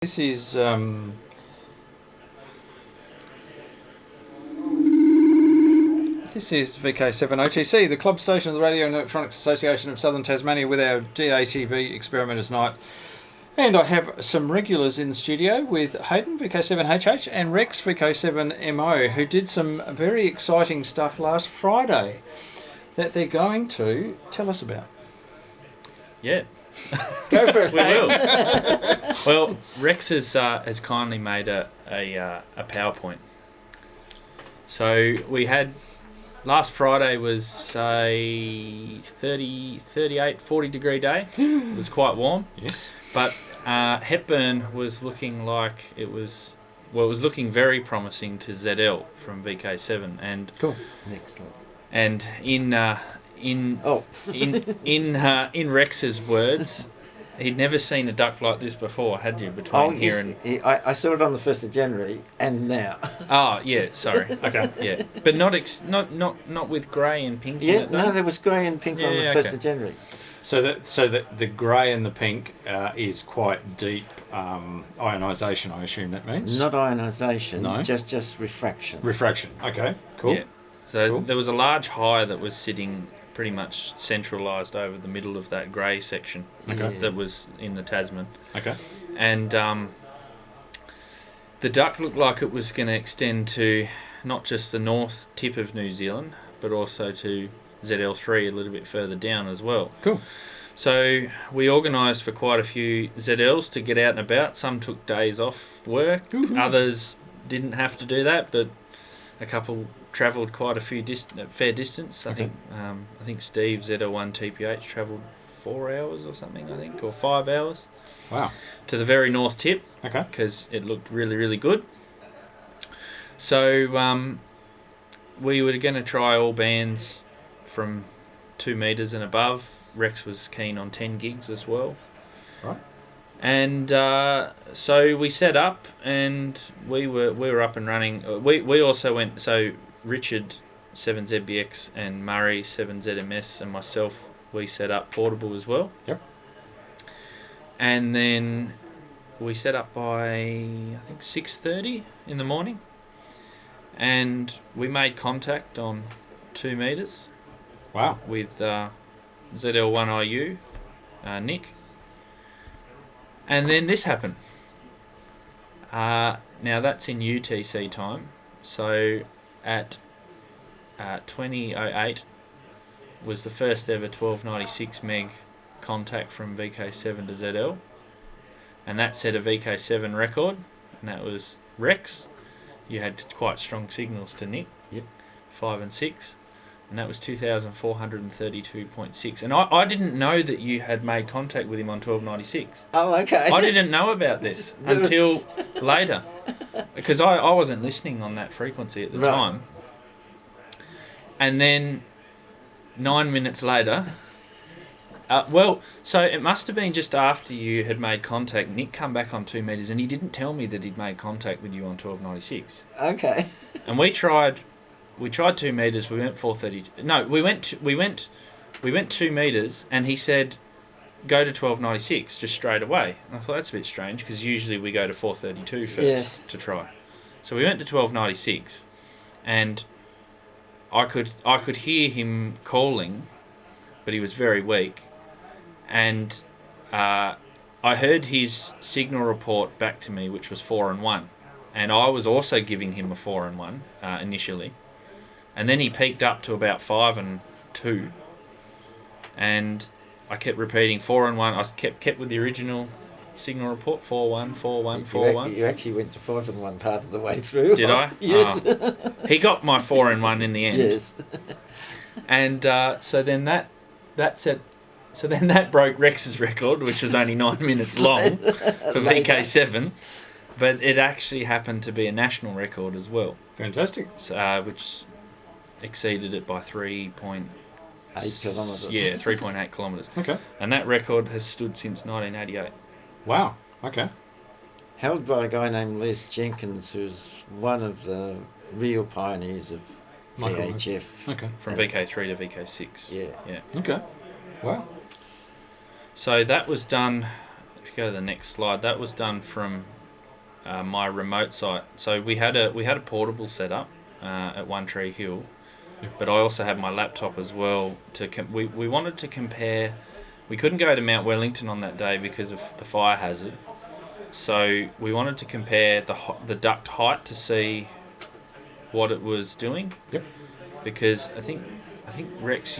This is VK7 OTC, the club station of the Radio and Electronics Association of Southern Tasmania, with our DATV Experimenters Night. And I have some regulars in the studio with Hayden, VK7HH, and Rex, VK7MO, who did some very exciting stuff last Friday that they're going to tell us about. Yeah. Go for it. We will. Well, Rex has kindly made a PowerPoint. So we had, last Friday was a 38, 40 degree day. It was quite warm. Yes. But Hepburn was looking like it was looking very promising to ZL from VK7. And cool. Excellent. And in Rex's words, he'd never seen a duct like this before, had you? Between here and I saw it on the 1st of January, and now. Oh yeah, sorry. Okay, yeah, but not with grey and pink. Yeah, in it, no, there was grey and pink on the 1st of January. So the grey and the pink is quite deep ionisation, I assume that means? Not ionisation, no? just refraction. Refraction, okay, cool. Yeah. So cool. There was a large high that was sitting pretty much centralised over the middle of that grey section that was in the Tasman. Okay. And the duct looked like it was going to extend to not just the north tip of New Zealand, but also to ZL3 a little bit further down as well. Cool. So we organised for quite a few ZLs to get out and about. Some took days off work, others didn't have to do that, but a couple travelled quite a fair distance. I think Steve ZL1 TPH travelled 4 hours or something, I think, or 5 hours. Wow. To the very north tip. Okay. Because it looked really, really good. So we were going to try all bands from 2 metres and above. Rex was keen on 10 gigs as well. Right. And so we set up, and we were up and running. We also went. So Richard 7ZBX and Murray 7ZMS and myself, we set up portable as well. Yep. And then we set up by I think 6:30 in the morning, and we made contact on 2 metres. Wow. With ZL1IU, Nick. And then this happened. Now that's in UTC time. So at 20:08 was the first ever 1296 meg contact from VK7 to ZL. And that set a VK7 record. And that was Rex. You had quite strong signals to Nick. Yep. 5 and 6. And that was 2,432.6. And I didn't know that you had made contact with him on 1296. Oh, okay. I didn't know about this until later, because I wasn't listening on that frequency at the time. And then 9 minutes later, so it must have been just after you had made contact, Nick come back on 2 metres, and he didn't tell me that he'd made contact with you on 1296. Okay. And we tried 2 metres. We went 432. No, we went 2 metres, and he said, "Go to 1296 just straight away." And I thought that's a bit strange, because usually we go to 432 first to try. So we went to 1296, and I could hear him calling, but he was very weak, and I heard his signal report back to me, which was 4 and 1, and I was also giving him a 4 and 1 initially. And then he peaked up to about 5 and 2, and I kept repeating 4 and 1. I kept with the original signal report, 4-1, 4-1, 4-1. You actually went to 5 and 1 part of the way through. Did I? Yes. Oh. He got my 4 and 1 in the end. Yes. And so then that broke Rex's record, which was only 9 minutes long for VK7, but it actually happened to be a national record as well. Fantastic. Which exceeded it by 3.8 kilometres. Yeah, 3.8 kilometres. Okay. And that record has stood since 1988. Wow. Okay. Held by a guy named Les Jenkins, who's one of the real pioneers of VHF. Okay. From VK3 to VK6. Yeah. Yeah. Okay. Wow. So that was done. If you go to the next slide. That was done from my remote site. So we had a portable setup at One Tree Hill, but I also had my laptop as well. We wanted to compare. We couldn't go to Mount Wellington on that day because of the fire hazard. So we wanted to compare the duct height to see what it was doing. Yep. Because I think Rex,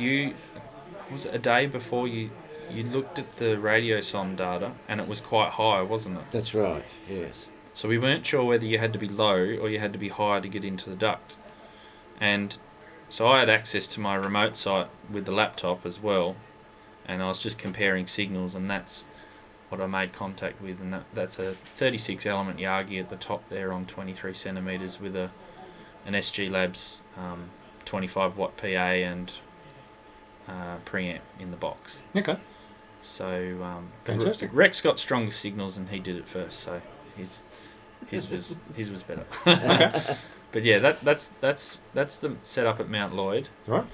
was it a day before you looked at the radiosonde data and it was quite high, wasn't it? That's right, yes. So we weren't sure whether you had to be low or you had to be high to get into the duct. And so I had access to my remote site with the laptop as well, and I was just comparing signals, and that's what I made contact with, and that's a 36 element Yagi at the top there on 23 centimetres with an SG Labs 25 watt PA and preamp in the box. Okay. So Fantastic. Rex got stronger signals and he did it first, so his was better. Okay. But yeah, that's the setup at Mount Lloyd. Right.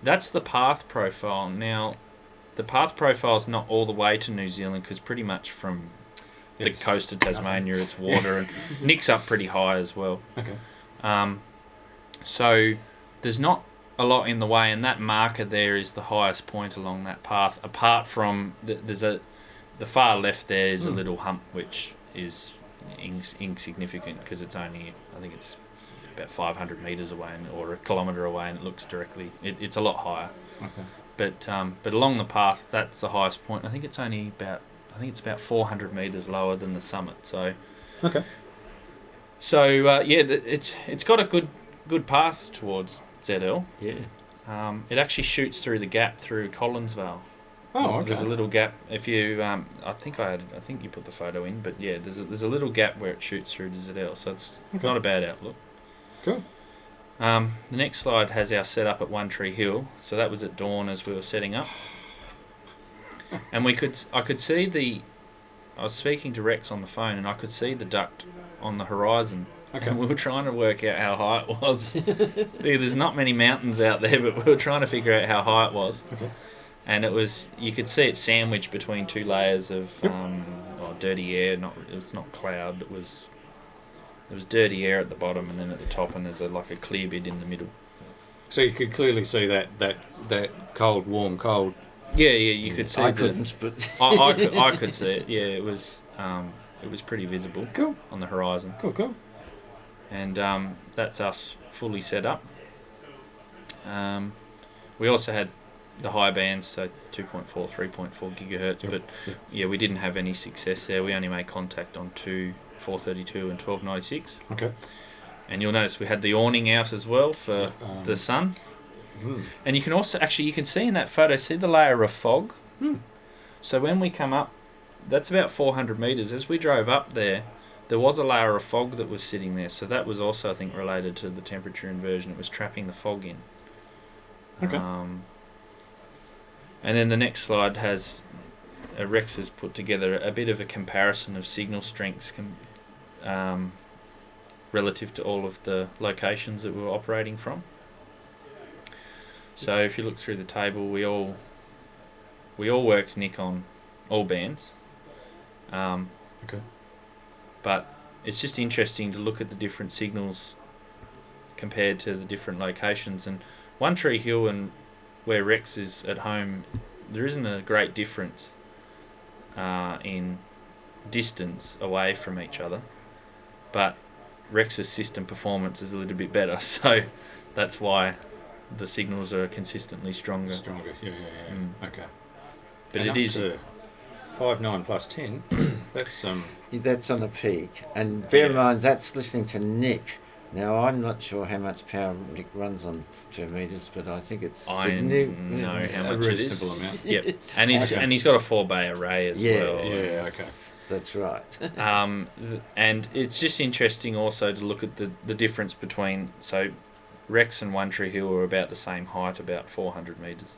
That's the path profile. Now, the path profile is not all the way to New Zealand because pretty much from the coast of Tasmania it's water and Nick's up pretty high as well. Okay. So there's not a lot in the way, and that marker there is the highest point along that path. Apart from the far left there is a little hump which is insignificant because it's only, I think it's about 500 metres away or a kilometre away, and it looks directly. It's a lot higher. Okay. But along the path, that's the highest point. I think it's about 400 metres lower than the summit. So. Okay. So it's got a good path towards ZL. Yeah. It actually shoots through the gap through Collinsvale. Oh, There's a little gap. If you, I think you put the photo in, but yeah, there's a little gap where it shoots through to ZL, so it's not a bad outlook. Cool. The next slide has our setup at One Tree Hill. So that was at dawn as we were setting up, and I could see I was speaking to Rex on the phone, and I could see the duct on the horizon. Okay. And we were trying to work out how high it was. There's not many mountains out there, but we were trying to figure out how high it was. Okay. And you could see it sandwiched between two layers of dirty air. It's not cloud. There was dirty air at the bottom, and then at the top, and there's like a clear bit in the middle. So you could clearly see that cold, warm, cold. Yeah, you could see. I couldn't, but I could see it. Yeah, it was pretty visible. Cool. On the horizon. Cool. And that's us fully set up. We also had the high bands, so 2.4, 3.4 gigahertz, but we didn't have any success there. We only made contact on 432 and 1296. Okay. And you'll notice we had the awning out as well for the sun. And you can also you can see in that photo, see the layer of fog. So when we come up, that's about 400 metres. As we drove up there was a layer of fog that was sitting there. So that was also, I think, related to the temperature inversion. It was trapping the fog in. Okay. And then the next slide has Rex has put together a bit of a comparison of signal strengths relative to all of the locations that we were operating from. So if you look through the table, we all worked Nick on all bands. Okay. But it's just interesting to look at the different signals compared to the different locations. And One Tree Hill and where Rex is at home, there isn't a great difference in distance away from each other, but Rex's system performance is a little bit better, so that's why the signals are consistently stronger. Yeah. Okay. But and it is 5.9 plus 10. that's on a peak. And bear in mind, that's listening to Nick. Now, I'm not sure how much power Nick runs on 2 metres, but I think it's I know how much it is. Amount. Yep, and he's got a 4-bay array as well. Yeah, okay. That's right. And it's just interesting also to look at the difference between, so Rex and One Tree Hill are about the same height, about 400 metres.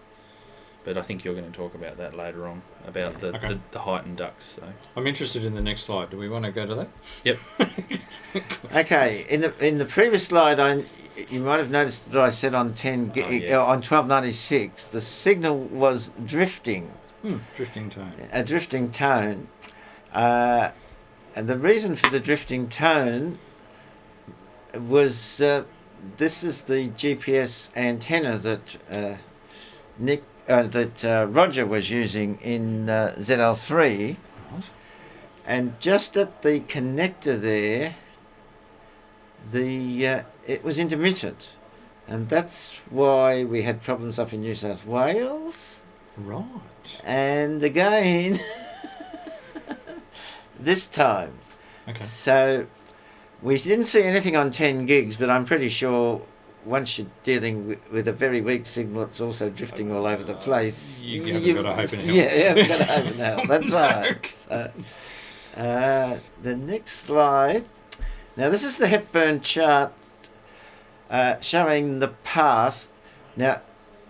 But I think you're going to talk about that later on, about the height and ducts. So. I'm interested in the next slide. Do we want to go to that? Yep. Okay. In the previous slide, you might have noticed that I said on 1296 the signal was drifting Drifting tone. A drifting tone. And the reason for the drifting tone was this is the GPS antenna that Roger was using in ZL3, Right. and just at the connector there, it was intermittent, and that's why we had problems up in New South Wales. Right. And again, this time. Okay. So we didn't see anything on 10 gigs, but I'm pretty sure once you're dealing with a very weak signal, it's also drifting all over the place. You haven't got a hope in hell. Yeah, you haven't got a hope in hell. That's right. So, the next slide. Now, this is the Hepburn chart showing the path. Now,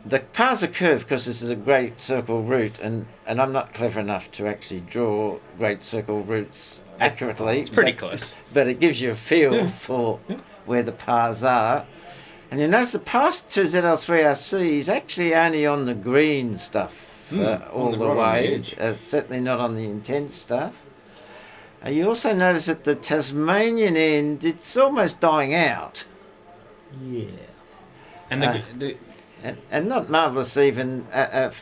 the paths are curved because this is a great circle route, and I'm not clever enough to actually draw great circle routes accurately. It's pretty close. But it gives you a feel for where the paths are. And you notice the path to ZL3RC is actually only on the green stuff all the way. Certainly not on the intense stuff. You also notice at the Tasmanian end, it's almost dying out. Yeah. And And not marvellous even at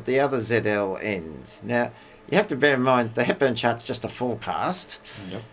the other ZL ends. Now, you have to bear in mind the Hepburn chart's just a forecast. Yep.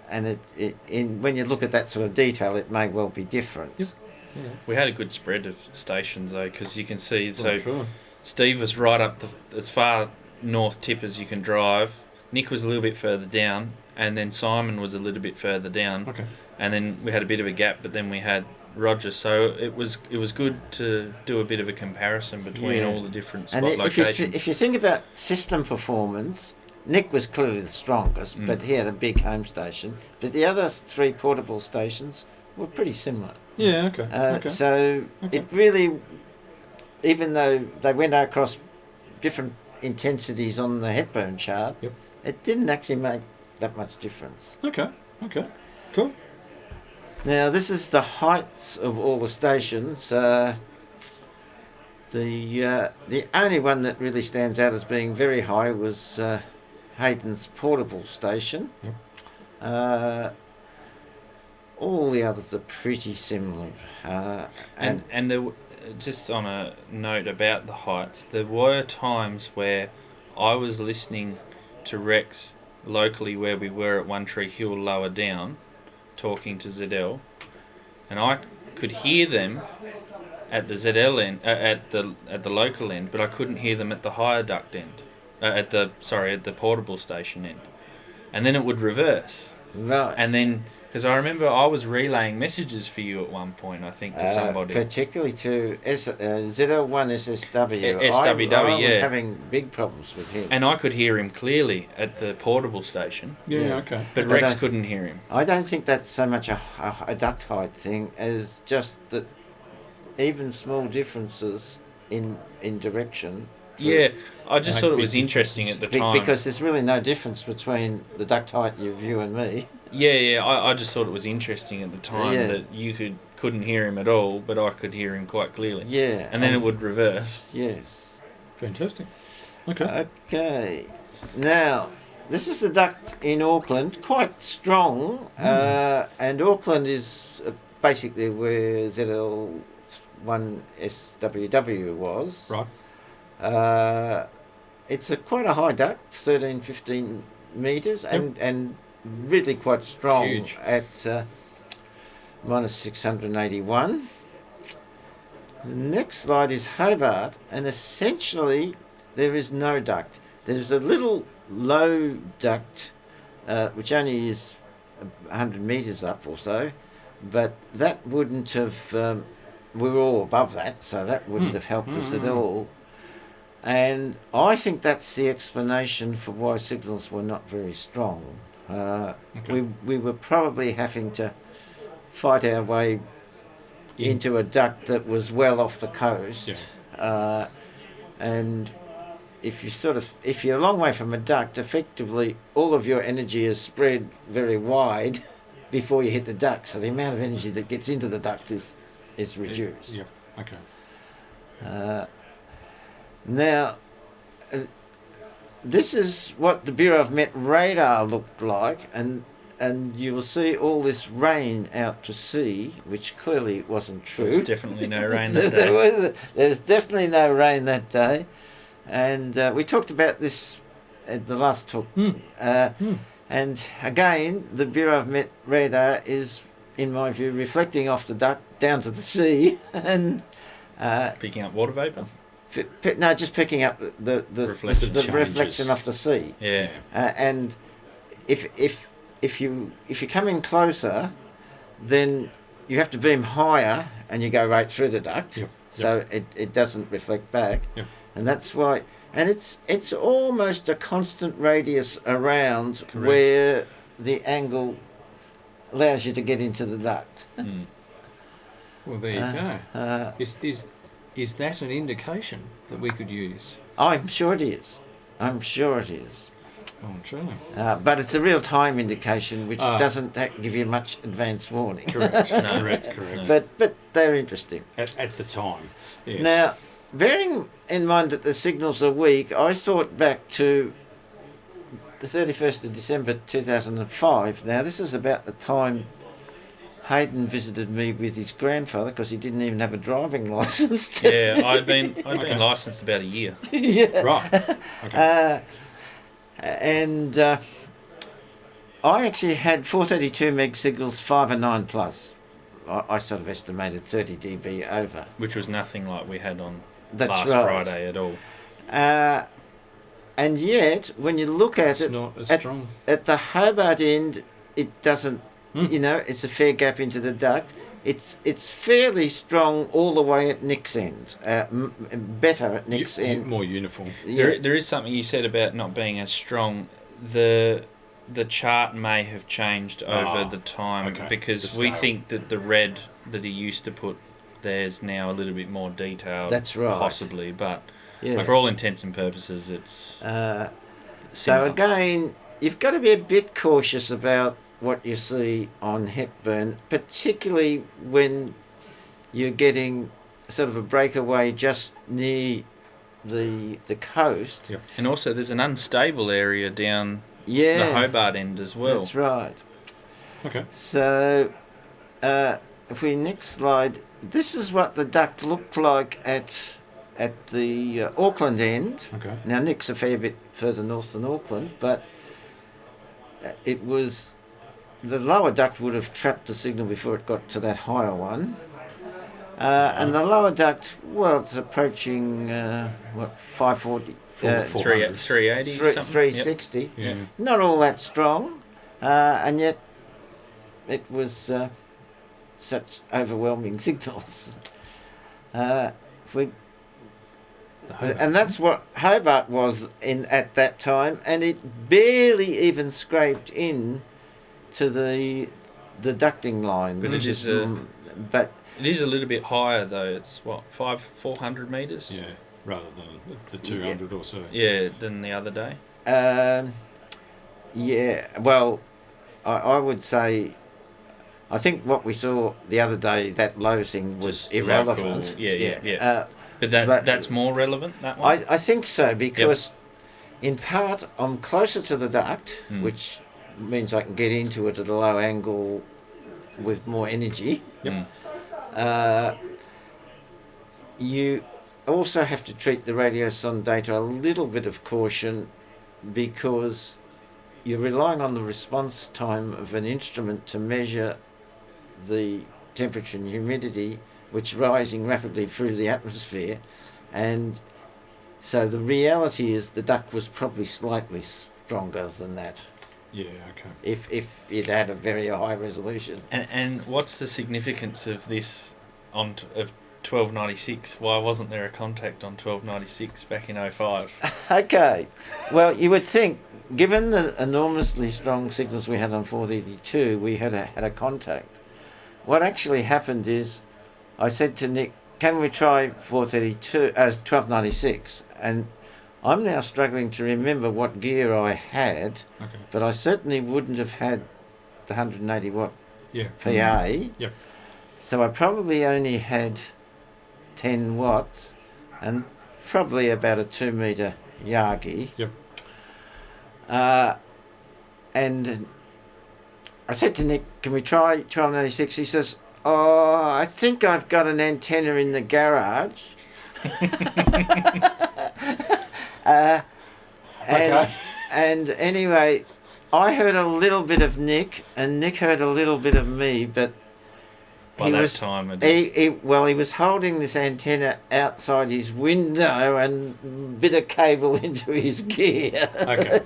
And when you look at that sort of detail, it may well be different. Yep. Yeah. we had a good spread of stations though, because you can see. So Sure. Steve was right up as far north tip as you can drive. Nick was a little bit further down, and then Simon was a little bit further down. Okay. And then we had a bit of a gap, but then we had Roger. So it was good to do a bit of a comparison between all the different spot And locations. if you think about system performance, Nick was clearly the strongest, but he had a big home station. But the other three portable stations were pretty similar. Yeah, okay. So it really, even though they went across different intensities on the Hepburn chart, it didn't actually make that much difference. Okay, cool. Now this is the heights of all the stations. The only one that really stands out as being very high was Hayden's portable station. All the others are pretty similar. And there, just on a note about the heights, there were times where I was listening to Rex locally where we were at One Tree Hill lower down, talking to ZL, and I could hear them at the ZL end, at the local end, but I couldn't hear them at the higher duct end, at the portable station end, and then it would reverse. Right. And then, because I remember I was relaying messages for you at one point, I think, to somebody. Particularly to ZL1 SSW. SWW, I was yeah. having big problems with him. And I could hear him clearly at the portable station, Yeah, okay. but Rex couldn't hear him. I don't think that's so much a duct height thing as just that even small differences in direction. Yeah, I just Like thought it big was interesting at the Be- time. because there's really no difference between the duct height of you and me. Yeah, I just thought it was interesting at the time Yeah. that you couldn't hear him at all, but I could hear him quite clearly. Yeah. And then it would reverse. Yes. Fantastic. Okay. Okay. Now, this is the duct in Auckland, quite strong, and Auckland is basically where ZL1 SWW was. Right. It's quite a high duct, 15 metres, and really quite strong. Huge. At minus 681. The next slide is Hobart, and essentially there is no duct. There's a little low duct, which only is 100 metres up or so, but that wouldn't have, we were all above that, so that wouldn't have helped us at all. And I think that's the explanation for why signals were not very strong. We were probably having to fight our way into a duct that was well off the coast. And if you're a long way from a duct, effectively all of your energy is spread very wide before you hit the duct. So the amount of energy that gets into the duct is reduced. Yeah. Okay. Now, this is what the Bureau of Met radar looked like, and you will see all this rain out to sea, which clearly wasn't true. There was definitely no rain that day. There was definitely no rain that day, and we talked about this at the last talk. And again, the Bureau of Met radar is, in my view, reflecting off the duct down to the sea, and picking up water vapour. No, just picking up the reflection off the sea. Yeah. And if you come in closer, then you have to beam higher, and you go right through the duct, so it doesn't reflect back, and that's why. And it's almost a constant radius around. Correct. Where the angle allows you to get into the duct. Well, there you go. Is that an indication that we could use? I'm sure it is. Oh, true. But it's a real-time indication, which doesn't give you much advance warning. Correct. Correct. But they're interesting. At the time. Yes. Now, bearing in mind that the signals are weak, I thought back to the 31st of December 2005. Now, this is about the time Hayden visited me with his grandfather, because he didn't even have a driving licence. Yeah, I'd been licensed about a year. Yeah. Right. Okay. And I actually had 432 meg signals, 5 and 9 plus. I sort of estimated 30 dB over. Which was nothing like we had on Last Friday at all. And yet, when you look at it's not as strong. At the Hobart end, it doesn't, it's a fair gap into the duct. It's fairly strong all the way at Nick's end. Better at Nick's end. More uniform. Yeah. There is something you said about not being as strong. The chart may have changed over the time, because we think that the red that he used to put there's now a little bit more detailed. That's right. Possibly, but for all intents and purposes, it's so similar. again, you've got to be a bit cautious about what you see on Hepburn, particularly when you're getting sort of a breakaway just near the coast. Yep. And also there's an unstable area down the Hobart end as well. That's right. Okay. So if we next slide, this is what the duct looked like at the Auckland end. Okay. Now Nick's a fair bit further north than Auckland, but it was, the lower duct would have trapped the signal before it got to that higher one. And the lower duct, well, it's approaching 540, 380, 360. Yep. Yeah. Not all that strong, and yet it was such overwhelming signals. And that's what Hobart was in at that time, and it barely even scraped in to the ducting line. But it is it is a little bit higher though. It's 400 metres. Yeah, rather than the 200 or so. Yeah, than the other day. Well, I would say, I think what we saw the other day, that low thing was Just irrelevant. local, yeah. But that's more relevant, that one? I think so, because in part I'm closer to the duct, which means I can get into it at a low angle with more energy. Yep. You also have to treat the radio son data a little bit of caution, because you're relying on the response time of an instrument to measure the temperature and humidity, which is rising rapidly through the atmosphere, and so the reality is the duct was probably slightly stronger than that. Yeah, okay. If it had a very high resolution. And what's the significance of this of 1296? Why wasn't there a contact on 1296 back in 05? Okay, well, you would think, given the enormously strong signals we had on 432, we had a contact. What actually happened is, I said to Nick, can we try 432 as 1296? And I'm now struggling to remember what gear I had, but I certainly wouldn't have had the 180 watt PA. Yeah. So I probably only had 10 watts and probably about a 2 metre Yagi. Yep. And I said to Nick, can we try 1296? He says, oh, I think I've got an antenna in the garage. And anyway, I heard a little bit of Nick, and Nick heard a little bit of me, but By he that was time, he was holding this antenna outside his window and bit of cable into his gear. Okay.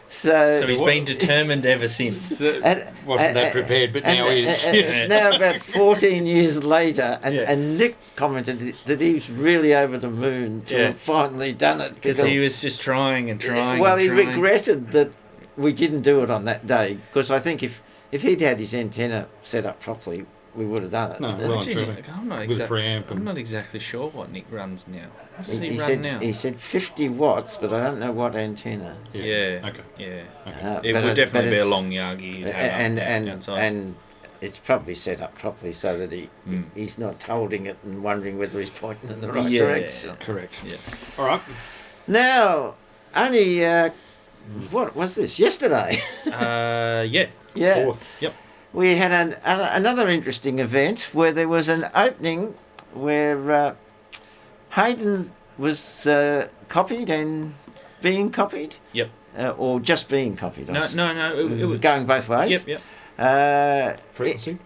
So he's been determined ever since. Wasn't that prepared, but now he is. It's now about 14 years later, and Nick commented that he was really over the moon to have finally done it. Because he was just trying and trying. Well, he regretted that we didn't do it on that day, because I think if he'd had his antenna set up properly, we would have done it. No, well and truly. With a preamp. I'm not exactly sure what Nick runs now. What does he run said, now? He said 50 watts, but I don't know what antenna. Yeah. Okay. Yeah. It would definitely be a long Yagi. And it's probably set up properly so that he's not holding it and wondering whether he's pointing in the right direction. Correct. Yeah. All right. Now, only what was this? Yesterday. Yeah. 4th. Yep. We had another interesting event where there was an opening where Hayden was copied and being copied. Yep. Or just being copied. No. It was going both ways. Yep. Frequency?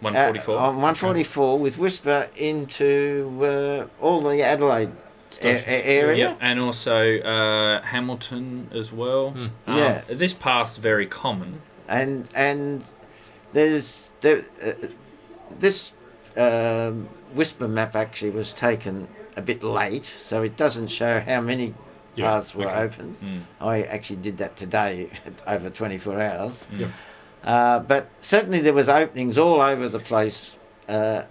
144. On 144 with whisper into all the Adelaide area. Yep. And also Hamilton as well. Yeah. This path's very common. And this whisper map actually was taken a bit late, so it doesn't show how many paths were open. I actually did that today over 24 hours. Yep. But certainly there was openings all over the place, and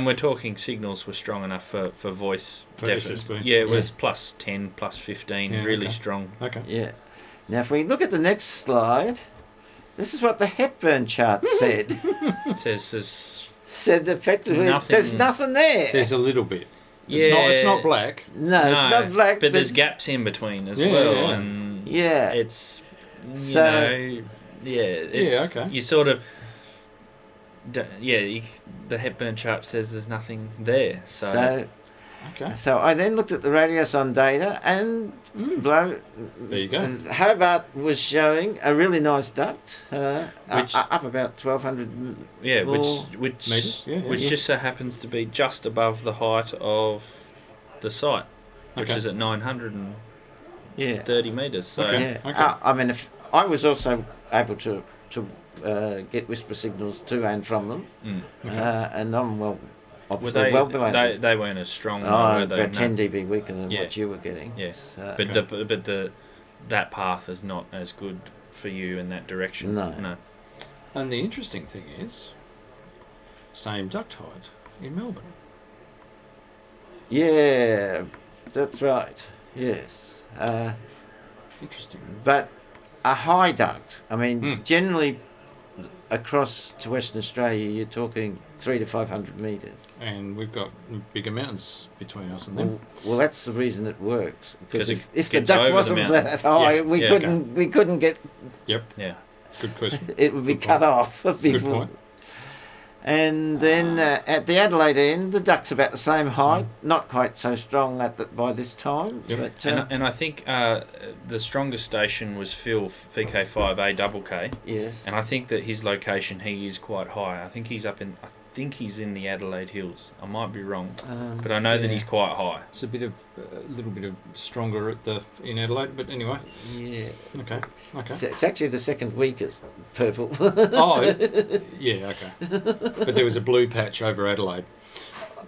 we're talking signals were strong enough for voice. For SSB. Yeah, it was plus 10, plus 15, really strong. Okay. Yeah. Now if we look at the next slide, this is what the Hepburn chart said. It says said effectively there's nothing there. There's a little bit. It's not black. No, it's not black. But there's gaps in between as well. And it's, okay. You sort of, the Hepburn chart says there's nothing there. So I then looked at the radiosonde data and there you go. Hobart was showing a really nice duct, up about 1,200 which meters, just so happens to be just above the height of the site, which is at 930 meters. So I mean, I was also able to get whisper signals to and from them, and I'm obviously well below. They weren't as strong. About 10 dB weaker than what you were getting. Yes, but that path is not as good for you in that direction. No. And the interesting thing is, same duct height in Melbourne. Yeah, that's right. Yes. Interesting. But a high duct. I mean, generally across to Western Australia, you're talking 300 to 500 metres. And we've got bigger mountains between us and them. Well, that's the reason it works. Because if the gets duct over wasn't the that high, we couldn't get. Yep. Yeah. Good question. It would be cut off before. Good point. And then at the Adelaide end, the duct's about the same height, not quite so strong by this time. Yep. But, and I think the strongest station was Phil VK5A double K. Yes. And I think that his location, he is quite high. I think he's in the Adelaide Hills. I might be wrong, but I know that he's quite high. It's a little bit of stronger in Adelaide, but anyway. Yeah. Okay. So it's actually the second weakest purple. Okay. But there was a blue patch over Adelaide.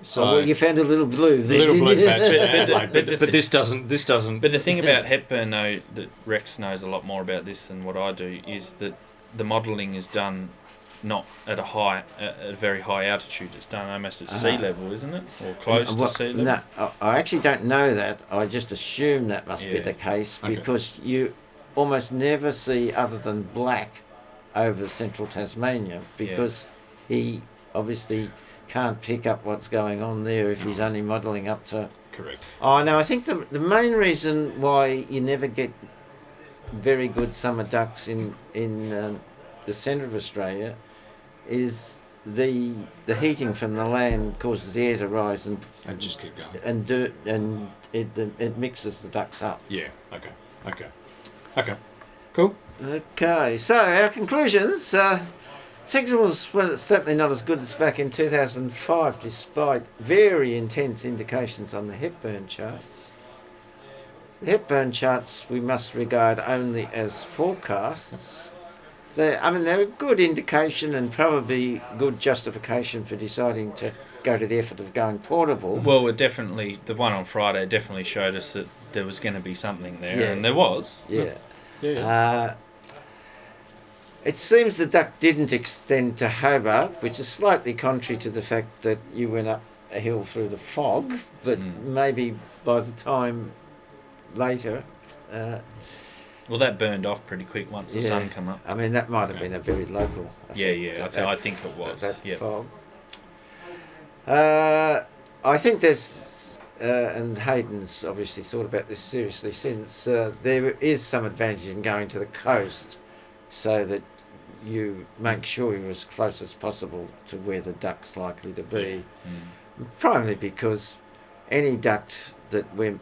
So you found a little blue. A little blue patch in Adelaide, but this doesn't. But the thing about Hepburn, though, that Rex knows a lot more about this than what I do, is that the modelling is done not at a very high altitude. It's done almost at sea level, isn't it? Or close to sea level? No, I actually don't know that. I just assume that must be the case because you almost never see other than black over central Tasmania because he obviously can't pick up what's going on there if he's only modelling up to... Correct. Oh, no, I think the main reason why you never get very good summer ducks in the centre of Australia is the heating from the land causes the air to rise and just keep going. and dirt, and it mixes the ducks up. Yeah. Okay. Cool. Okay, so our conclusions. Signals were certainly not as good as back in 2005, despite very intense indications on the Hepburn charts. The Hepburn charts we must regard only as forecasts. They're a good indication and probably good justification for deciding to go to the effort of going portable. Well, the one on Friday definitely showed us that there was going to be something there, and there was. Yeah. It seems the duct didn't extend to Hobart, which is slightly contrary to the fact that you went up a hill through the fog, but maybe by the time later... well, that burned off pretty quick once the sun came up. I mean, that might have been a very local effect. I think it was. That fog. I think there's... and Hayden's obviously thought about this seriously since, there is some advantage in going to the coast so that you make sure you're as close as possible to where the duct's likely to be. Primarily because any duct that we're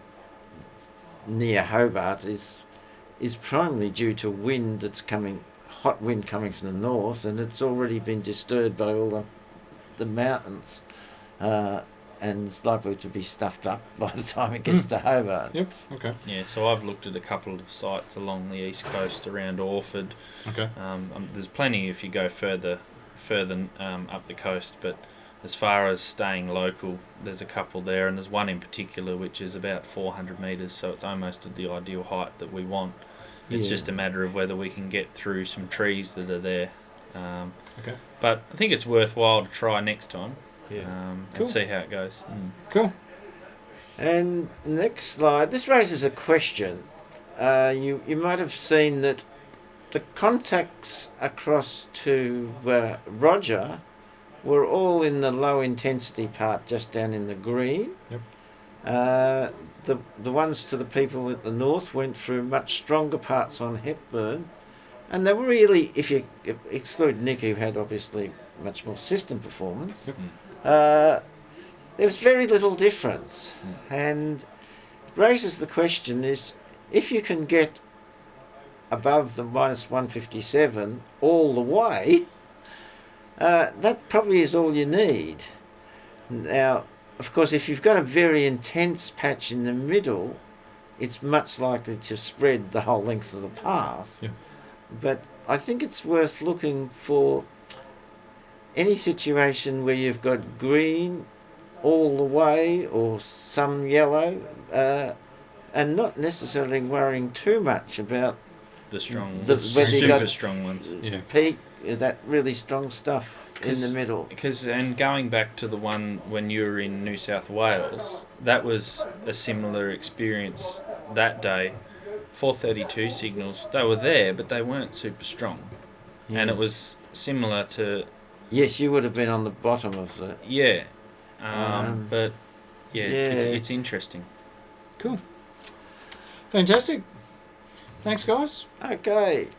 near Hobart is primarily due to wind that's hot wind coming from the north, and it's already been disturbed by all the mountains, and it's likely to be stuffed up by the time it gets to Hobart. Yep. Okay. Yeah, so I've looked at a couple of sites along the east coast around Orford. Okay. There's plenty if you go further up the coast, but as far as staying local, there's a couple there, and there's one in particular which is about 400 metres, so it's almost at the ideal height that we want. It's just a matter of whether we can get through some trees that are there. Okay. But I think it's worthwhile to try next time. Cool. And see how it goes. Cool. And next slide. This raises a question. You might have seen that the contacts across to Roger were all in the low intensity part, just down in the green. Yep. The ones to the people at the north went through much stronger parts on Hepburn, and they were really, if you exclude Nick, who had obviously much more system performance, there was very little difference. And it raises the question is, if you can get above the minus 157 all the way, that probably is all you need. Now, of course, if you've got a very intense patch in the middle, it's much likely to spread the whole length of the path. Yeah. But I think it's worth looking for any situation where you've got green all the way or some yellow, and not necessarily worrying too much about the strong, super strong ones. Peak, that really strong stuff in the middle. And going back to the one when you were in New South Wales, that was a similar experience that day. 432 signals, they were there, but they weren't super strong. Yeah. And it was similar to... Yes, you would have been on the bottom of the... Yeah. But, it's interesting. Cool. Fantastic. Thanks, guys. Okay.